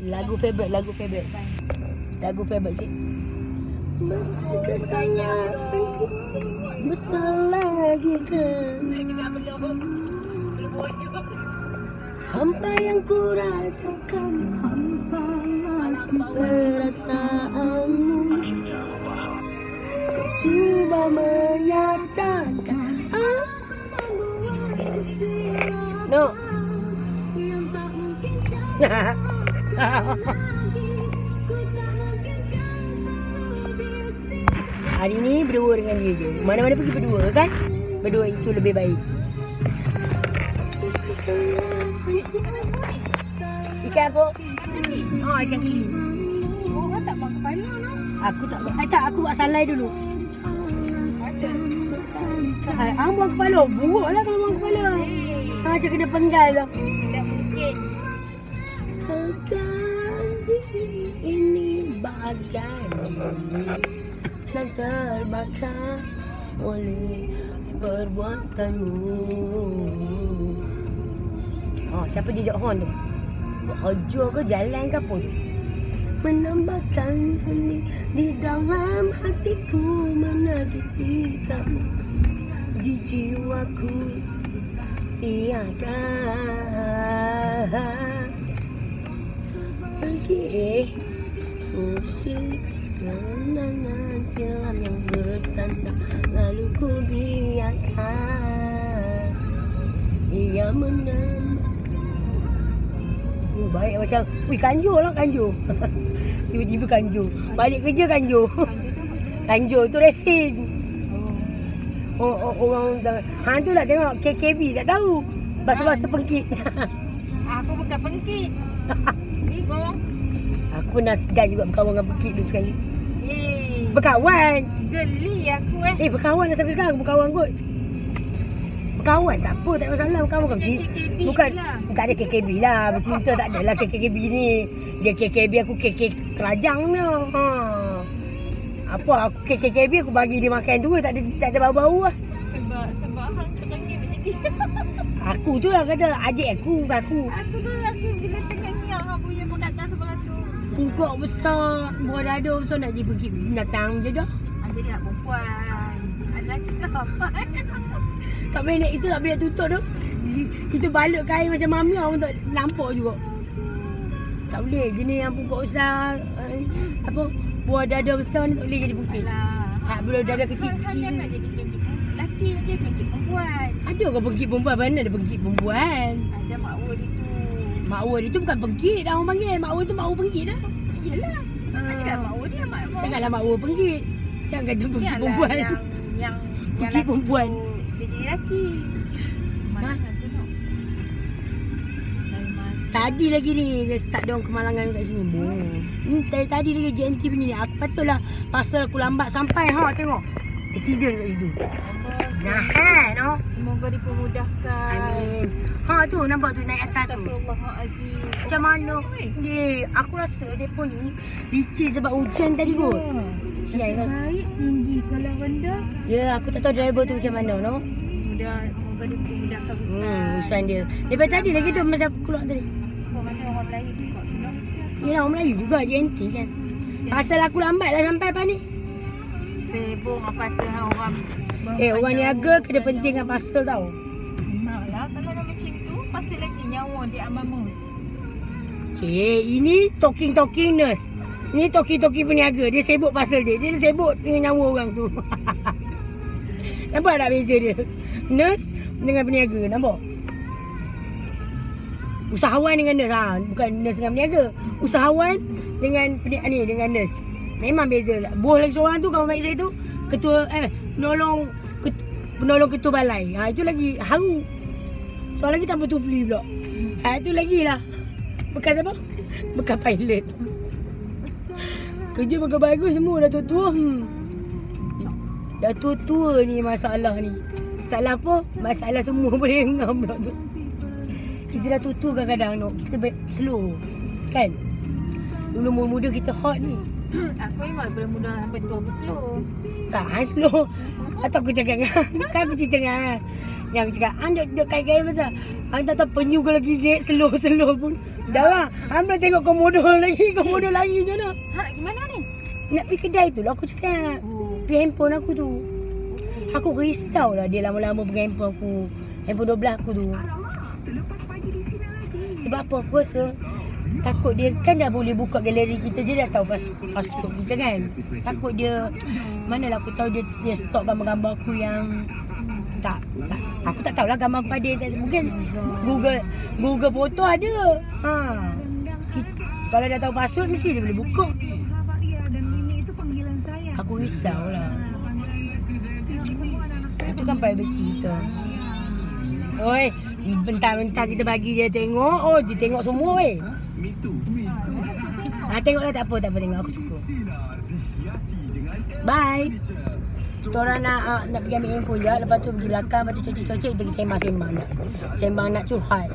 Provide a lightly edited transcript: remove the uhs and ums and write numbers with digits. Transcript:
Lagu favorite sih. Masa kesayanganku besar lagi kan. Hampa yang ku rasakan, perasaanmu coba menyatakan aku no. Hari ni berdua dengan dia je. Mana-mana pergi berdua kan? Berdua itu lebih baik. Ikan apa? Ikan keli. Orang tak buang kepala no? Aku tak buat. Aku buat salai dulu. Buang kepala. Buruk lah kalau buang kepala. Macam kena penggal lah. Tak mungkin. Tekan diri ini bagai dan terbakar oleh perbuatanmu. Siapa dia jawab horn tu? Buat hajur ke jalan ke apa tu? Menambahkan hening di dalam hatiku, menagih kamu di jiwaku tiada lagi musik kenangan silam yang bertanda, lalu ku biarkan ia menambah. Baik macam, kanjo lah kanjo. Tiba-tiba kanjo. Balik kerja kanjo. Kanjo tu resin. Orang hang tu nak tengok KKB tak tahu. Bahasa-bahasa pengkit. Aku bukan pengkit. Bingung. Aku pernah segan juga berkawan dengan pengkit tu sekali. Berkawan. Geli aku berkawan dah sampai sekarang berkawan kot. Berkawan tak apa, tak ada masalah. Berkawan bukan lah. Tak ada KKB lah. Bercinta tak ada lah KKB ni. Dia KKB aku KK kerajang ni. Apa aku KKB aku bagi dia makan tu tak ada bau-bau lah. Sebab hang terengin nak jadi. Aku tu lah kata adik aku bukan aku. Aku bila tengah ngiang hang punya perkataan sebelah tu. Pungkok besar, buah dada besar nak jadi pergi binatang je dah. Jadi nak perempuan. Ada lagi ke apa? Tak boleh, itu tak boleh tutup tu. Itu balut kain macam mami orang tak nampak juga. Tak boleh, jenis yang pungkok besar, buah dada besar ni tak boleh jadi pungkit. Buah dada kecil-kecil. Hang nak jadi pengkit lelaki, jadi pengkit perempuan. Ada ke pengkit perempuan? Mana ada pengkit perempuan? Ada makwa dia tu. Makwa dia tu bukan pengkit dah orang panggil. Makwa tu makwa pengkit dah. Iyalah. Ada makwa dia makwa. Janganlah makwa pengkit. Jangan kata pengkit perempuan. Yang pengkit perempuan. Dia jadi lelaki. Mana tu nak? Tadi lagi ni dia start dia orang kemalangan kat sini. Tadi lagi JNT punya ni. Aku patutlah pasal aku lambat sampai tengok. Accident kat situ. Nah, semoga dipermudahkan. Amin. Tu nampak tu naik atas tu. Astagfirullahalazim. Macam mana? Aku rasa depa ni licin sebab hujan tadi kot. Sial kan. Baik tinggi kalau rendah. Ya, aku tak tahu driver tu macam mana Semoga dipermudahkan urusan dia. Daripada tadi lagi tu masa aku keluar tadi. Mana orang Melayu juga tu. Yelah orang Melayu juga JNT kan. Pasal aku lambat lah sampai apa ni. Sibuk dengan pasal orang. Orang niaga kena penting dengan pasal tau. Maklah kalau dah macam tu, pasal lagi nyawa di amama. Ini talking nurse. Ni talking peniaga. Dia sibuk pasal dia. Dia sibuk dengan nyawa orang tu. Nampak tak beza dia? Nurse dengan peniaga. Nampak? Usahawan dengan nurse. Bukan nurse dengan peniaga. Usahawan dengan dengan nurse. Memang beza lah. Bos lagi seorang tu, kawan baik saya tu, ketua penolong ketua balai. Itu lagi haru. Soal lagi tanpa tufli pula. Itu lagi lah. Bekas apa? Bekas pilot. Kerja bagus-bagus semua dah tua-tua. Dah tua-tua ni masalah ni. Masalah apa? Masalah semua boleh ngam pula tu. Kita dah tua-tua kadang-kadang kita slow. Kan? Dulu muda-muda kita hot ni. Aku memang muda sampai tua aku slow. Tak slow. Atau aku cakap kan aku cerita kan. Yang aku cakap, duk kait-kait pasal. Hang tak tahu penyu kalau gigit slow pun. Dah lah. Hang boleh tengok komodo lagi macam mana. Ha, gimana ni? Nak pergi kedai tu lah aku cakap. Pergi handphone aku tu. Aku risau lah dia lama-lama pegang handphone aku. Handphone 12 aku tu. Sebab apa aku rasa takut dia kan dah boleh buka galeri kita. Dia dah tahu password kita kan. Takut dia, manalah aku tahu dia stok gambar-gambar aku yang tak. Aku tak tahulah gambar aku ada. Mungkin Google foto ada. Kalau dah tahu password mesti dia boleh buka. Aku risau lah. Itu kan privacy kita. Oi, bentar-bentar kita bagi dia tengok. Oh, dia tengok semua weh. Tengoklah tak apa tengok. Aku suka. Bye. Kita orang nak pergi ambil info je. Lepas tu pergi belakang. Lepas tu cocok-cocok kita pergi sembang nak curhat.